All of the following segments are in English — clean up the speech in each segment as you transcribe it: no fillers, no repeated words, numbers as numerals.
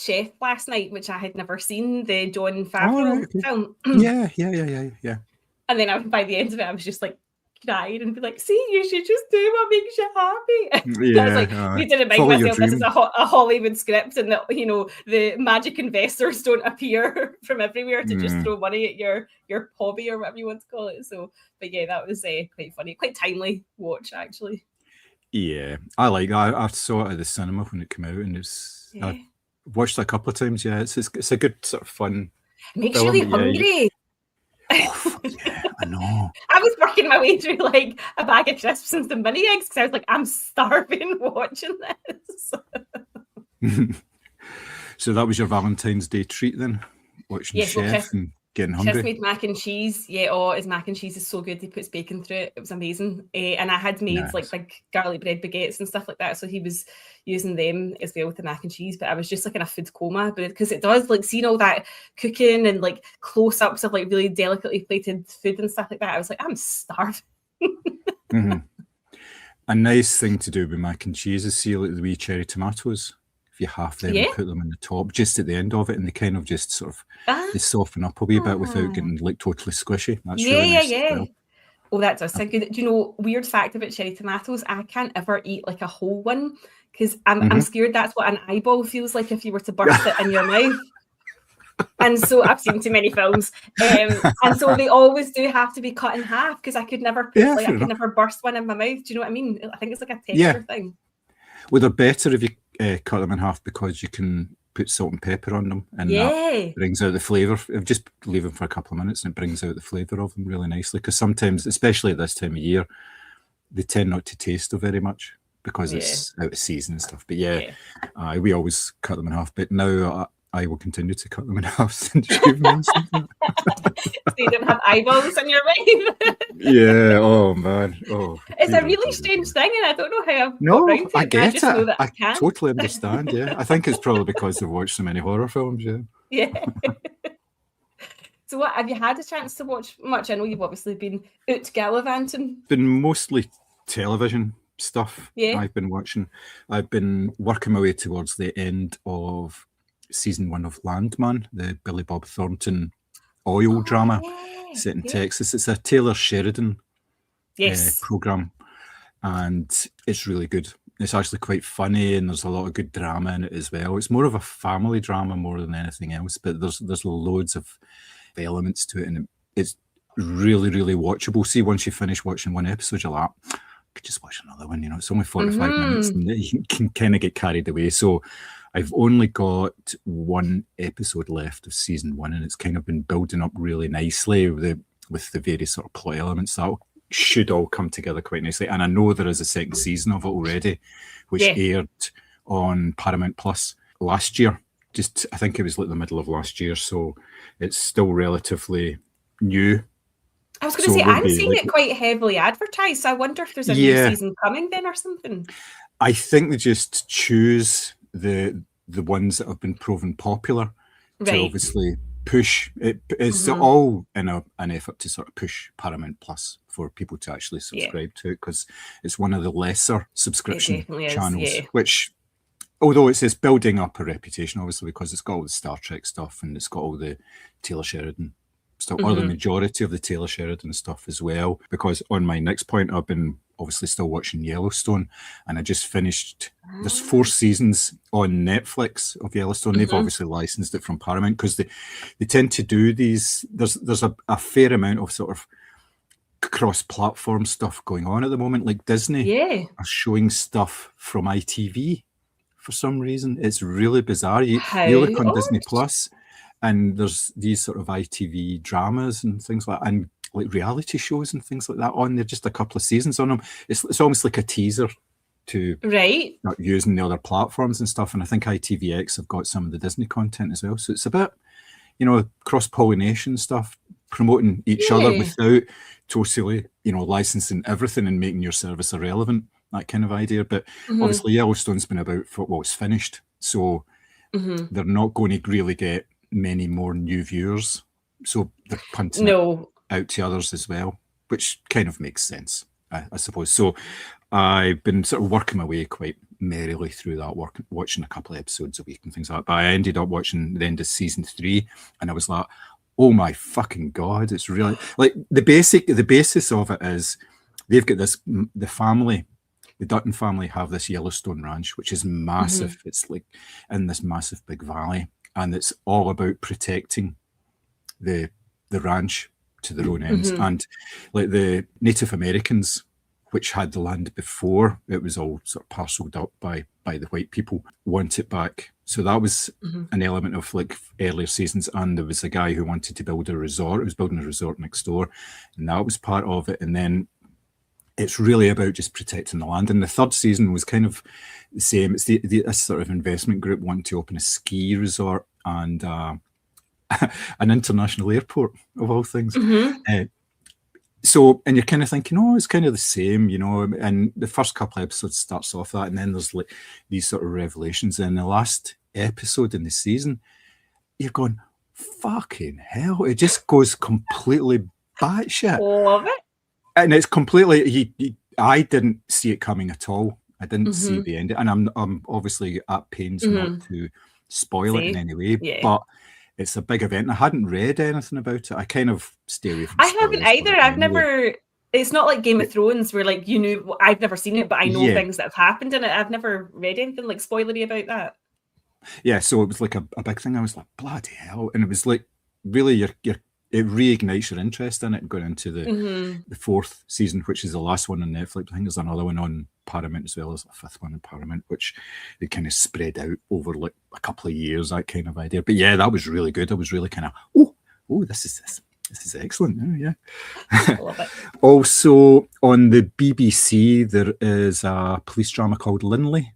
Chef last night, which I had never seen, the Jon Oh, Favreau right, okay. film. Yeah. And then by the end of it, I was just like crying and be like, see, you should just do what makes you happy. I was like, need to remind follow your myself this is dream. a Hollywood script, and that, you know, the magic investors don't appear from everywhere to just throw money at your hobby or whatever you want to call it. So, but yeah, that was quite funny, quite timely watch actually. Yeah, I like that. I saw it at the cinema when it came out, and I watched it a couple of times. Yeah, it's a good sort of fun. Makes you really hungry. Oh, yeah, I know. I was working my way through like a bag of crisps and some mini eggs because I was like, I'm starving watching this. So that was your Valentine's Day treat then? Watching Chef and getting hungry? Chris made mac and cheese. Yeah, his mac and cheese is so good. He puts bacon through it. It was amazing. And I had made like big garlic bread baguettes and stuff like that. So he was using them as well with the mac and cheese. But I was just like in a food coma, but because it does like seeing all that cooking and like close-ups of like really delicately plated food and stuff like that. I was like, I'm starving. A nice thing to do with mac and cheese is see like the wee cherry tomatoes. If you half them and put them on the top, just at the end of it, and they kind of just sort of they soften up a wee bit without getting like totally squishy. That's really nice as well. Oh, that does sound good. Do you know, weird fact about cherry tomatoes? I can't ever eat like a whole one because I'm scared that's what an eyeball feels like if you were to burst it in your mouth. And so I've seen too many films, and so they always do have to be cut in half because I could never never burst one in my mouth. Do you know what I mean? I think it's like a texture thing. Well, they're better if you cut them in half because you can put salt and pepper on them, and that brings out the flavour. Just leave them for a couple of minutes, and it brings out the flavour of them really nicely. Because sometimes, especially at this time of year, they tend not to taste very much because it's out of season and stuff. But we always cut them in half. But now I will continue to cut them in half since you've mentioned that. So you don't have eyeballs in your mouth. Yeah. Oh man. Oh. It's a really strange thing, and I don't know how I've got around to it. I get it. Know that I totally understand. Yeah. I think it's probably because I've watched so many horror films. Yeah. Yeah. So what, have you had a chance to watch much? I know you've obviously been out gallivanting. Been mostly television stuff. Yeah. I've been watching. I've been working my way towards the end of season 1 of Landman, the Billy Bob Thornton oil drama set in Texas. It's a Taylor Sheridan program, and it's really good. It's actually quite funny, and there's a lot of good drama in it as well. It's more of a family drama more than anything else, but there's loads of elements to it, and it's really, really watchable. See, once you finish watching one episode, you're like, I could just watch another one. You know, it's only 45 minutes, and you can kind of get carried away. So I've only got one episode left of season 1, and it's kind of been building up really nicely with the various sort of plot elements that should all come together quite nicely. And I know there is a second season of it already, which aired on Paramount Plus last year. I think it was like the middle of last year, so it's still relatively new. I was going to say, I'm seeing it quite heavily advertised, so I wonder if there's a new season coming then or something. I think they just choose the ones that have been proven popular to obviously push it. It's all in an effort to sort of push Paramount Plus for people to actually subscribe to it, because it's one of the lesser subscription channels, which, although it's building up a reputation, obviously, because it's got all the Star Trek stuff and it's got all the Taylor Sheridan stuff, or the majority of the Taylor Sheridan stuff as well. Because on my next point, I've been obviously still watching Yellowstone, and I just finished, there's 4 seasons on Netflix of Yellowstone. They've obviously licensed it from Paramount, because they tend to do these, there's a fair amount of sort of cross-platform stuff going on at the moment. Like Disney are showing stuff from ITV for some reason. It's really bizarre. You look on Disney Plus, and there's these sort of ITV dramas and things like that, and like reality shows and things like that on there, just a couple of seasons on them. It's almost like a teaser to not using the other platforms and stuff. And I think ITVX have got some of the Disney content as well. So it's about, cross-pollination stuff, promoting each other without totally, licensing everything and making your service irrelevant, that kind of idea. But obviously Yellowstone's been about it's finished. So they're not going to really get many more new viewers. So they're punting it out to others as well, which kind of makes sense, I suppose. So I've been sort of working my way quite merrily through that, watching a couple of episodes a week and things like that. But I ended up watching the end of season 3, and I was like, oh my fucking God, it's really like the basis of it is they've got this, the Dutton family have this Yellowstone ranch, which is massive. It's like in this massive big valley, and it's all about protecting the ranch to their own ends. And like the Native Americans, which had the land before it was all sort of parceled up by the white people, want it back. So that was an element of like earlier seasons. And there was a guy who wanted to build a resort. He was building a resort next door, and that was part of it. And then it's really about just protecting the land. And the third season was kind of the same. It's this sort of investment group wanting to open a ski resort and an international airport, of all things. So, and you're kind of thinking, oh, it's kind of the same, you know. And the first couple of episodes starts off that, and then there's like these sort of revelations. And the last episode in the season, you're going, fucking hell! It just goes completely batshit. Love it. And it's completely. I didn't see it coming at all. I didn't see the end, and I'm obviously at pains not to spoil it in any way, but it's a big event. I hadn't read anything about it. I kind of stay away from spoilers. I haven't either. I've never. It's not like Game of Thrones where like you knew. I've never seen it, but I know things that have happened in it. I've never read anything like spoilery about that. Yeah, so it was like a big thing. I was like, bloody hell, and it was like really it reignites your interest in it going into the fourth season, which is the last one on Netflix. I think there's another one on Paramount as well as a fifth one on Paramount, which they kind of spread out over like a couple of years, that kind of idea. But yeah, that was really good. I was really kind of, oh, this is excellent. Oh, yeah. I love it. Also on the BBC, there is a police drama called Linley,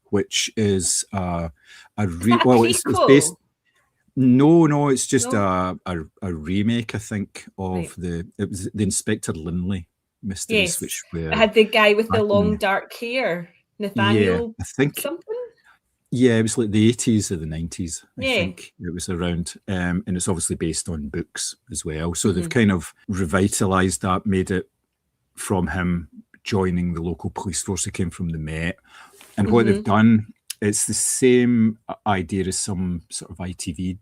which is it's based. No, it's just a remake, I think, of it was the Inspector Linley mysteries, which were it had the guy with the long dark hair, Nathaniel. I think something. Yeah, it was like the 80s or the 90s. I think it was around, and it's obviously based on books as well. So they've kind of revitalised that, made it from him joining the local police force. He came from the Met, and what they've done. It's the same idea as some sort of ITV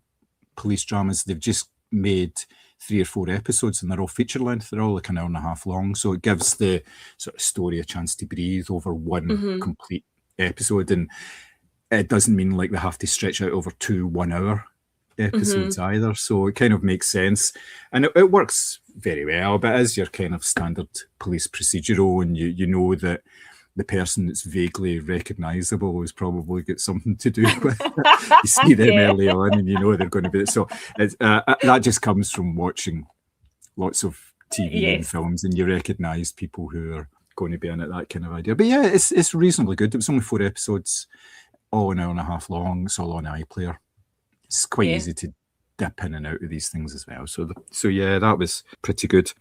police dramas. They've just made 3 or 4 episodes, and they're all feature length. They're all like an hour and a half long. So it gives the sort of story a chance to breathe over one complete episode. And it doesn't mean like they have to stretch out over 2 1-hour episodes either. So it kind of makes sense. And it works very well, but as your kind of standard police procedural, and you know that the person that's vaguely recognisable has probably got something to do with it. You see them early on, and you know they're going to be. So that just comes from watching lots of TV and films, and you recognise people who are going to be in it. That kind of idea. But yeah, it's reasonably good. It was only 4 episodes, all an hour and a half long. It's all on iPlayer. It's quite easy to dip in and out of these things as well. So yeah, that was pretty good.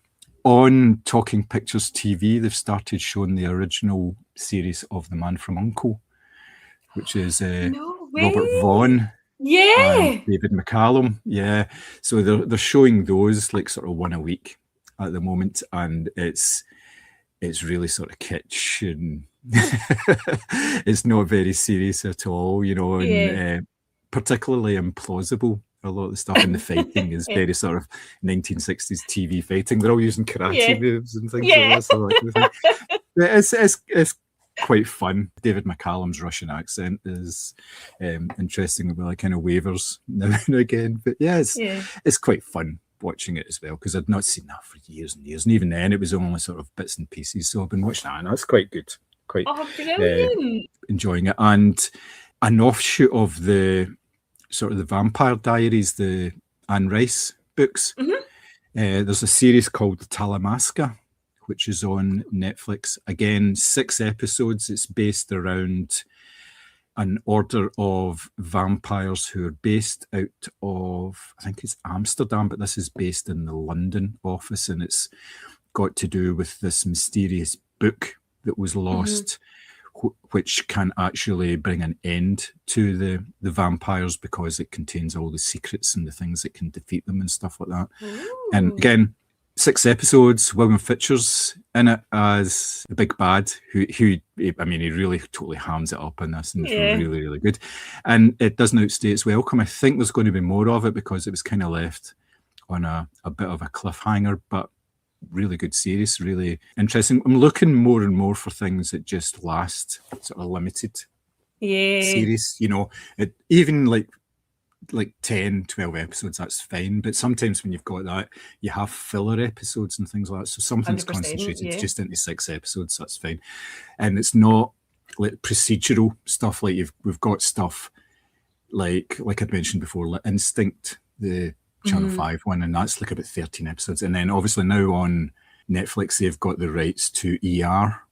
On Talking Pictures TV, they've started showing the original series of The Man from U.N.C.L.E., which is Robert Vaughn and David McCallum. Yeah, so they're showing those like sort of one a week at the moment, and it's really sort of kitsch, and it's not very serious at all, you know, and particularly implausible. A lot of the stuff in the fighting is very sort of 1960s TV fighting. They're all using karate moves and things like that. So it's quite fun. David McCallum's Russian accent is interesting. It like kind of wavers now and again. But yeah, it's quite fun watching it as well, because I'd not seen that for years and years. And even then, it was only sort of bits and pieces. So I've been watching that, and that's quite good. Quite enjoying it. And an offshoot of the sort of the Vampire Diaries, the Anne Rice books. There's a series called Talamasca, which is on Netflix. Again, 6 episodes. It's based around an order of vampires who are based out of, I think it's Amsterdam, but this is based in the London office, and it's got to do with this mysterious book that was lost, which can actually bring an end to the vampires, because it contains all the secrets and the things that can defeat them and stuff like that. And again, 6 episodes. William Fitcher's in it as the big bad, who I mean, he really totally hams it up in this, and it's really, really good. And it doesn't outstay its welcome. I think there's going to be more of it because it was kind of left on a bit of a cliffhanger, but really good series, really interesting. I'm looking more and more for things that just last, sort of limited series, you know, even like 10, 12 episodes, that's fine. But sometimes when you've got that, you have filler episodes and things like that. So something's concentrated just into 6 episodes, that's fine. And it's not like procedural stuff. Like we've got stuff like I'd mentioned before, like Instinct, the Channel 5 one, and that's like about 13 episodes. And then obviously now on Netflix, they've got the rights to ER,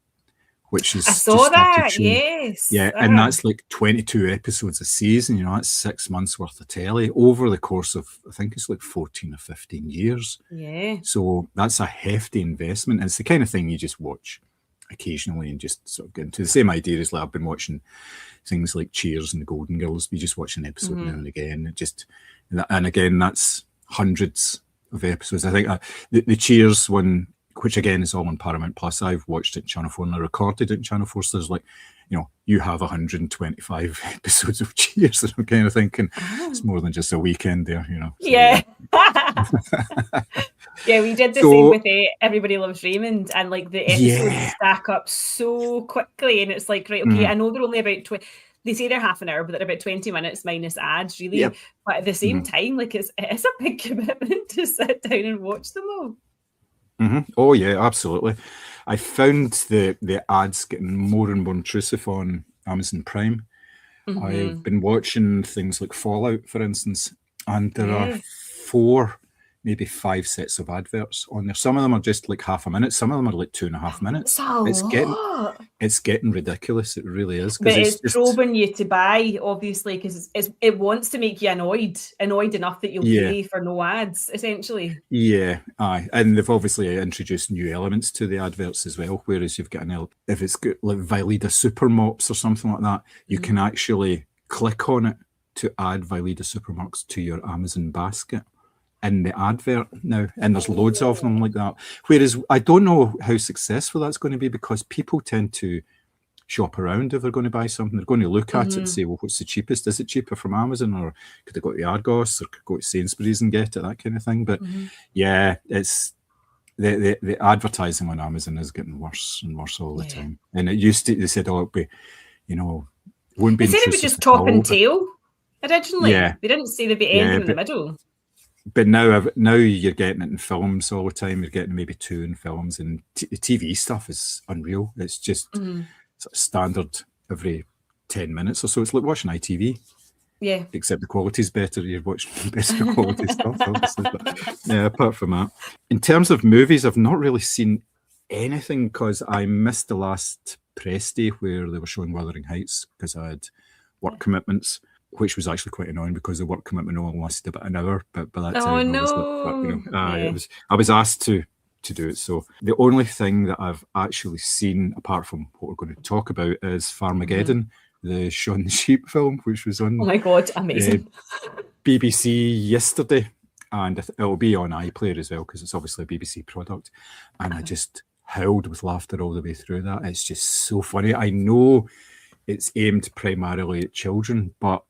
which is... I saw that, yes. Yeah, and that's like 22 episodes a season, you know, that's 6 months worth of telly over the course of, I think it's like 14 or 15 years. Yeah. So that's a hefty investment. And it's the kind of thing you just watch occasionally and just sort of get into. The same idea as like I've been watching things like Cheers and the Golden Girls. We just watch an episode now and again. And again, that's hundreds of episodes. I think the Cheers one, which again is all on Paramount Plus, I've watched it in Channel 4 and I recorded it in Channel 4. So there's like, you know, you have 125 episodes of Cheers, and I'm kind of thinking it's more than just a weekend there, you know. So, yeah. Yeah, we did the same with Everybody Loves Raymond, and like the episodes stack up so quickly, and it's like, right, okay, I know they're only about 20. They say they're half an hour, but they're about 20 minutes minus ads, really. Yep. But at the same time, like it's a big commitment to sit down and watch them all. Oh yeah, absolutely. I found the ads getting more and more intrusive on Amazon Prime. I've been watching things like Fallout, for instance, and there are 4, maybe 5 sets of adverts on there. Some of them are just like half a minute. Some of them are like 2.5 minutes. It's getting ridiculous. It really is. But it's probing you to buy, obviously, because it wants to make you annoyed enough that you'll pay for no ads, essentially. Yeah, aye. And they've obviously introduced new elements to the adverts as well, whereas you've got if it's got like Vileda Super Mops or something like that, you can actually click on it to add Vileda Super Mops to your Amazon basket in the advert now, and there's loads of them like that. Whereas I don't know how successful that's going to be, because people tend to shop around if they're going to buy something. They're going to look at it and say, well, what's the cheapest? Is it cheaper from Amazon, or could I go to Argos, or could I go to Sainsbury's and get it, that kind of thing. But yeah, it's the advertising on Amazon is getting worse and worse all the time. And it used to, they said, oh, it'll be, you know, wouldn't be. They said it was just top and tail originally. Yeah. They didn't say there'd be anything in the middle. But now you're getting it in films all the time. You're getting maybe 2 in films, and TV stuff is unreal. It's just sort of standard every 10 minutes or so. It's like watching ITV. Yeah. Except the quality's better. You're watching better quality stuff, obviously. But, yeah, apart from that. In terms of movies, I've not really seen anything because I missed the last press day where they were showing Wuthering Heights because I had work commitments, which was actually quite annoying because the work commitment only lasted about an hour. But by that time, I was asked to do it. So the only thing that I've actually seen, apart from what we're going to talk about, is Farmageddon, the Shaun the Sheep film, which was on my God, amazing BBC yesterday. And it'll be on iPlayer as well, because it's obviously a BBC product. And I just howled with laughter all the way through that. It's just so funny. I know it's aimed primarily at children, but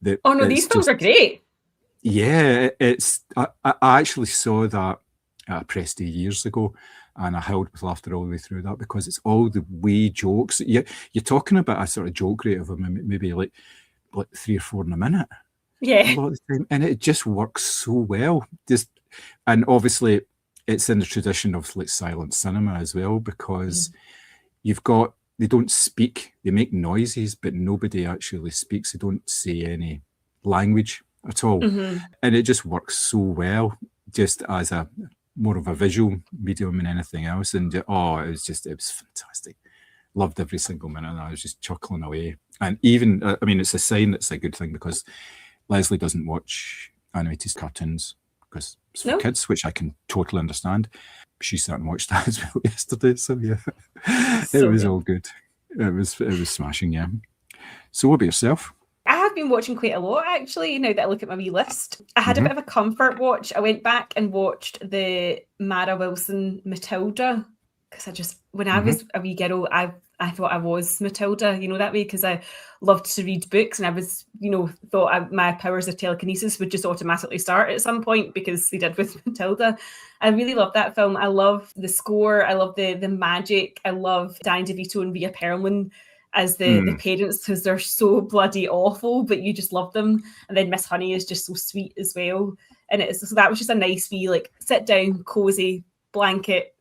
these films are great. Yeah, I actually saw that at a press day years ago, and I howled with laughter all the way through that because it's all the wee jokes. You're talking about a sort of joke rate of maybe like 3 or 4 in a minute. Yeah, a lot of the time, and it just works so well. And obviously, it's in the tradition of like silent cinema as well, because they don't speak. They make noises, but nobody actually speaks. They don't say any language at all. And it just works so well, just as a more of a visual medium than anything else. And it was fantastic. Loved every single minute, and I was just chuckling away. And even, it's a sign that's a good thing, because Leslie doesn't watch animated cartoons because it's for kids, which I can totally understand. She sat and watched that as well yesterday, so yeah, it was all good. It was smashing, yeah. So what about yourself? I been watching quite a lot, actually, now that I look at my wee list. I had a bit of a comfort watch. I went back and watched the Mara Wilson Matilda, because when I was a wee girl, I thought I was Matilda, that way, because I loved to read books, and I was, thought my powers of telekinesis would just automatically start at some point, because they did with Matilda. I really love that film. I love the score. I love the magic. I love Danny DeVito and Rhea Perlman as the parents, because they're so bloody awful, but you just love them. And then Miss Honey is just so sweet as well. And so that was just a nice wee, like, sit down, cozy blanket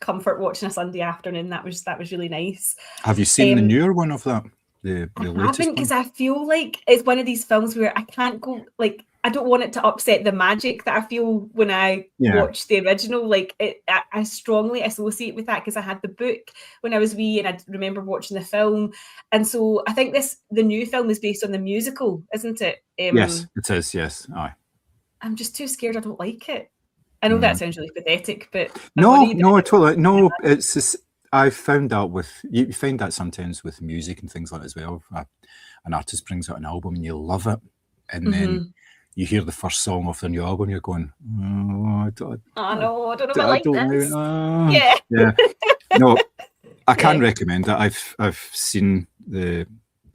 comfort watching a Sunday afternoon. That was really nice. Have you seen the newer one of that? The I latest haven't, because I feel like it's one of these films where I can't go, like, I don't want it to upset the magic that I feel when I watch the original. Like, I strongly associate with that, because I had the book when I was wee, and I remember watching the film. And so I think the new film is based on the musical, isn't it? Yes, it is. Yes, aye. I'm just too scared I don't like it. I know that sounds really pathetic, but no, totally. No, it's just, I found out you find that sometimes with music and things like that as well. An artist brings out an album and you love it, and then you hear the first song of the new album, you're going, I don't know if I like this. Yeah. No, I can recommend it. I've seen the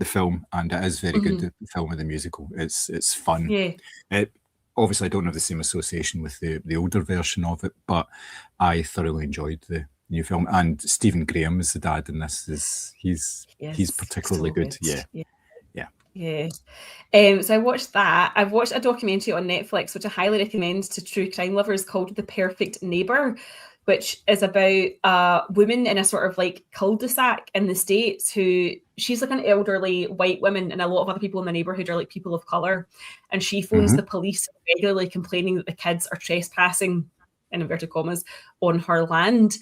film, and it is very good. The film of the musical, it's fun. Yeah. Obviously, I don't have the same association with the older version of it, but I thoroughly enjoyed the new film. And Stephen Graham is the dad in this. He's particularly so good. Yeah. So I watched that. I've watched a documentary on Netflix, which I highly recommend to true crime lovers, called The Perfect Neighbor, which is about a woman in a sort of like cul-de-sac in the States she's like an elderly white woman, and a lot of other people in the neighborhood are like people of color. And she phones the police regularly, complaining that the kids are trespassing, in inverted commas, on her land.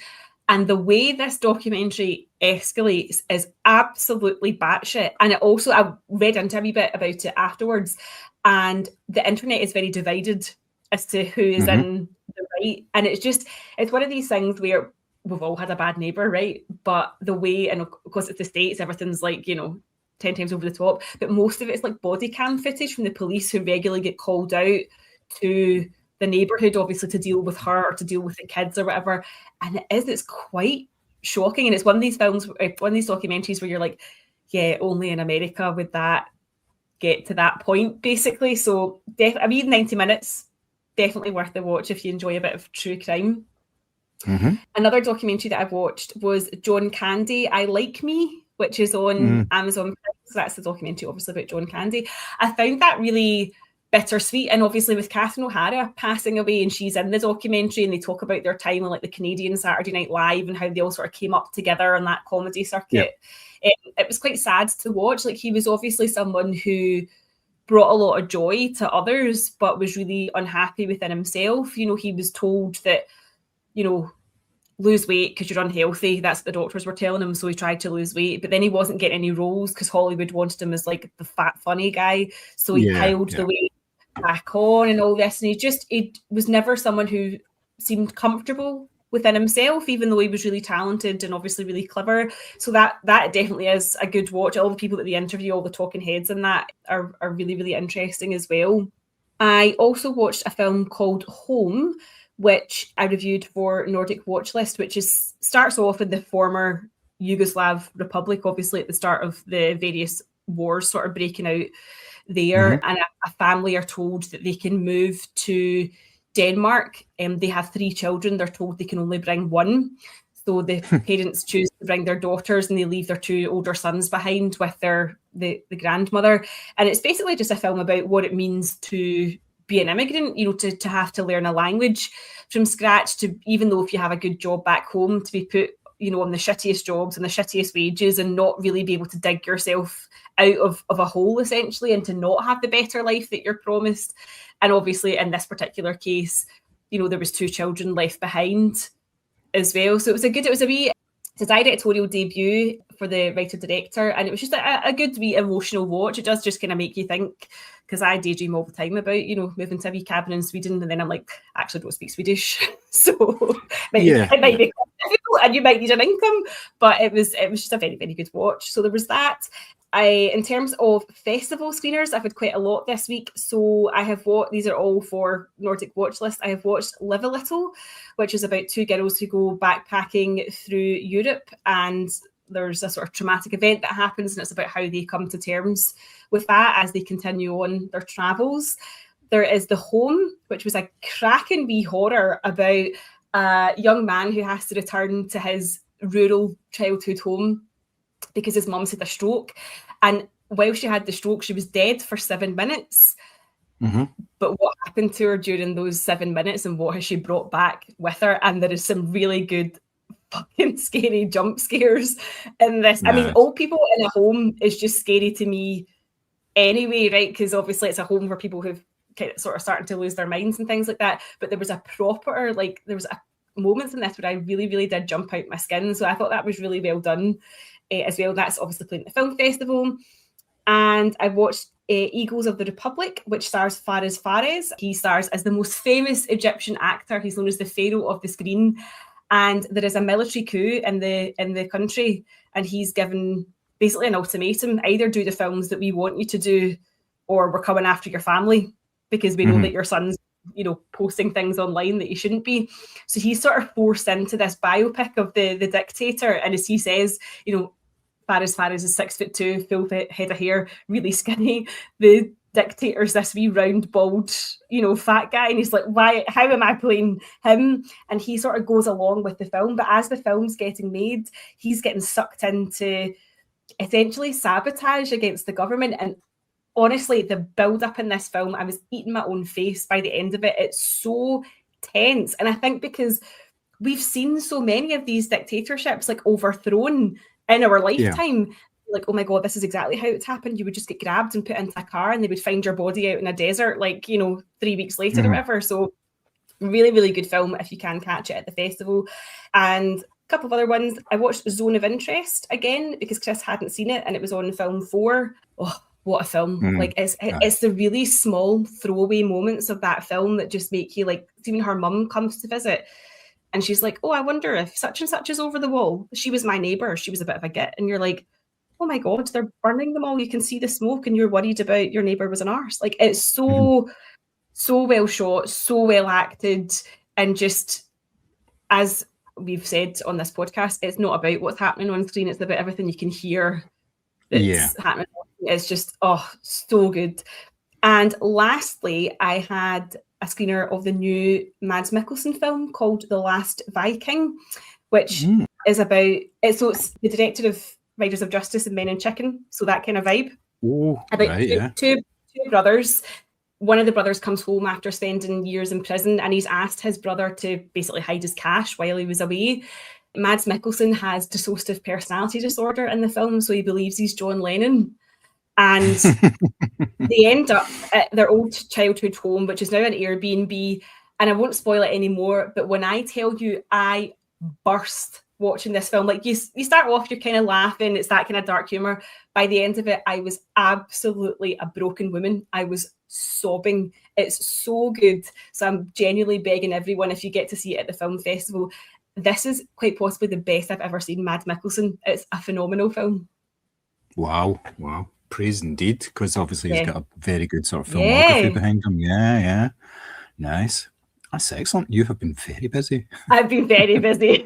And the way this documentary escalates is absolutely batshit. And I read into a wee bit about it afterwards, and the internet is very divided as to who is in the right. And it's one of these things where we've all had a bad neighbor, right? But the way, and of course it's the States, everything's like, 10 times over the top, but most of it's like body cam footage from the police, who regularly get called out to the neighborhood, obviously, to deal with her or to deal with the kids or whatever. And it's quite shocking. And it's one of these documentaries where you're like, yeah, only in America would that get to that point, basically. So 90 minutes, definitely worth the watch if you enjoy a bit of true crime. Another documentary that I've watched was John Candy, I Like Me, which is on Amazon Prime. So that's the documentary, obviously, about John Candy. I found that really bittersweet, and obviously with Catherine O'Hara passing away, and she's in the documentary, and they talk about their time on like the Canadian Saturday Night Live and how they all sort of came up together on that comedy circuit. It was quite sad to watch. Like, he was obviously someone who brought a lot of joy to others, but was really unhappy within himself. He was told that, lose weight because you're unhealthy. That's what the doctors were telling him. So he tried to lose weight, but then he wasn't getting any roles because Hollywood wanted him as like the fat, funny guy. So he piled the weight back on and all this. And he was never someone who seemed comfortable within himself, even though he was really talented and obviously really clever. So that definitely is a good watch. All the people that they interview, all the talking heads in that are really, really interesting as well. I also watched a film called Home, which I reviewed for Nordic Watchlist, which starts off in the former Yugoslav Republic, obviously at the start of the various wars sort of breaking out there. And a family are told that they can move to Denmark. They have 3 children. They're told they can only bring 1. So the parents choose to bring their daughters, and they leave their 2 older sons behind with the grandmother. And it's basically just a film about what it means to be an immigrant, to have to learn a language from scratch, to, even though if you have a good job back home, to be put, on the shittiest jobs and the shittiest wages, and not really be able to dig yourself out of a hole, essentially, and to not have the better life that you're promised. And obviously in this particular case, there was 2 children left behind as well. So it was a directorial debut for the writer-director, and it was just a good wee emotional watch. It does just kind of make you think, because I daydream all the time about, moving to a wee cabin in Sweden, and then I'm like, I actually don't speak Swedish. So it might be quite difficult, and you might need an income, but it was just a very, very good watch. So there was that. In terms of festival screeners, I've had quite a lot this week. So I have these are all for Nordic Watch List. I have watched Live a Little, which is about two girls who go backpacking through Europe, and there's a sort of traumatic event that happens, and it's about how they come to terms with that as they continue on their travels. There is The Home, which was a cracking wee horror about a young man who has to return to his rural childhood home because his mum's had a stroke. And while she had the stroke, she was dead for 7 minutes. Mm-hmm. But what happened to her during those 7 minutes, and what has she brought back with her? And there is some really good fucking scary jump scares in this. Nice. I mean, old people in a home is just scary to me anyway, right? Because obviously it's a home for people who've kind of sort of starting to lose their minds and things like that. But there was a proper, like, there was a moments in this where I really, really did jump out my skin. So I thought that was really well done as well. That's obviously playing at the film festival. And I watched Eagles of the Republic, which stars Fares Fares. He stars as the most famous Egyptian actor. He's known as the Pharaoh of the screen. And there is a military coup in the country, and he's given basically an ultimatum: either do the films that we want you to do, or we're coming after your family, because we know that your son's, you know, posting things online that he shouldn't be. So he's sort of forced into this biopic of the dictator. And as he says, you know, Fares Fares is 6'2", full head of hair, really skinny. The dictator's this wee round, bald, you know, fat guy. And he's like, why, how am I playing him? And he sort of goes along with the film. But as the film's getting made, he's getting sucked into essentially sabotage against the government. And honestly, the build-up in this film, I was eating my own face by the end of it. It's so tense. And I think because we've seen so many of these dictatorships like overthrown in our lifetime, like, oh my God, this is exactly how it's happened. You would just get grabbed and put into a car, and they would find your body out in a desert, like, you know, 3 weeks later or whatever. So really, really good film if you can catch it at the festival. And a couple of other ones. I watched Zone of Interest again because Chris hadn't seen it, and it was on Film 4. Oh, what a film. Like, it's the really small throwaway moments of that film that just make you, like, even her mum comes to visit and she's like, oh, I wonder if such and such is over the wall. She was my neighbour. She was a bit of a git. And you're like, oh my God, they're burning them all. You can see the smoke and you're worried about your neighbour was an arse. Like, it's so well shot, so well acted. And just, as we've said on this podcast, it's not about what's happening on screen. It's about everything you can hear that's happening. It's just, oh, so good. And lastly, I had a screener of the new Mads Mikkelsen film called The Last Viking, which is about, so it's the director of Riders of Justice and Men in Chicken, so that kind of vibe. About two brothers. One of the brothers comes home after spending years in prison, and he's asked his brother to basically hide his cash while he was away. Mads Mikkelsen has dissociative personality disorder in the film, so he believes he's John Lennon. And they end up at their old childhood home, which is now an Airbnb. And I won't spoil it anymore, but when I tell you I burst watching this film, like, you start off, you're kind of laughing, it's that kind of dark humor. By the end of it, I was absolutely a broken woman. I was sobbing. It's so good. So I'm genuinely begging everyone, if you get to see it at the film festival, this is quite possibly the best I've ever seen Mads Mikkelsen. It's a phenomenal film. Wow. Praise indeed, because obviously he's got a very good sort of filmography behind him. Yeah. Nice. That's excellent. You have been very busy. I've been very busy.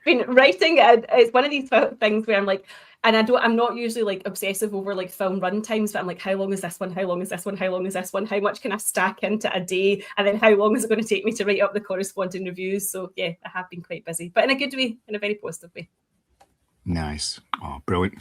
Been writing. It's one of these things where I'm like, and I'm not usually like obsessive over like film run times, but I'm like, how long is this one? How long is this one? How long is this one? How much can I stack into a day? And then how long is it going to take me to write up the corresponding reviews? So yeah, I have been quite busy, but in a good way, in a very positive way. Nice. Oh, brilliant.